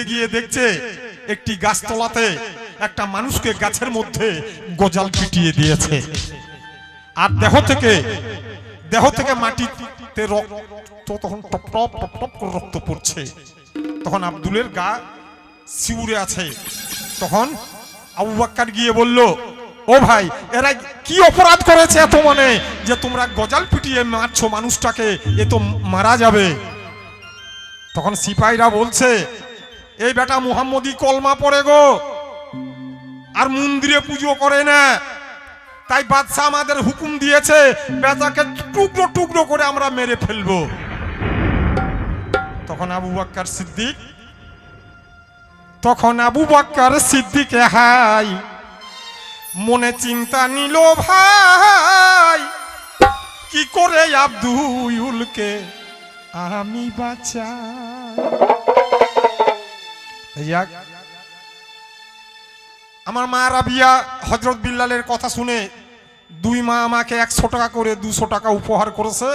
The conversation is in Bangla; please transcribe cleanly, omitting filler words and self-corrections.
গিয়ে দেখছে একটি গাছতলাতে একটা মানুষকে গাছের মধ্যে গজাল পিটিয়ে দিয়েছে, আর দেহ থেকে মাটিতে রক্ত, তখন টপ টপ টপ টপ করে রক্ত পড়ছে। তখন আব্দুলের গা শিউরে আছে। তখন আবু বকর গিয়ে বলল, ও ভাই, এরা কি অপরাধ করেছে এত মনে যে তোমরা গজাল পিটিয়ে মারছো মানুষটাকে, এ তো মারা যাবে। তখন সিপাহীরা বলছে, এই বেটা মুহাম্মদী কলমা পড়ে গো, আর মন্দিরে পুজো করে না, তাই বাদশা আমাদের হুকুম দিয়েছে বেটাকে টুকরো টুকরো করে আমরা মেরে ফেলবো। তখন আবু বকর সিদ্দিক হাই মনে চিন্তা নিল, ভাই কি করে আব্দুলকে আমি বাঁচাই। আমার মা রাবিয়া হযরত বিল্লালের কথা শুনে দুই মা আমাকে 100 টাকা করে 200 টাকা উপহার করেছে।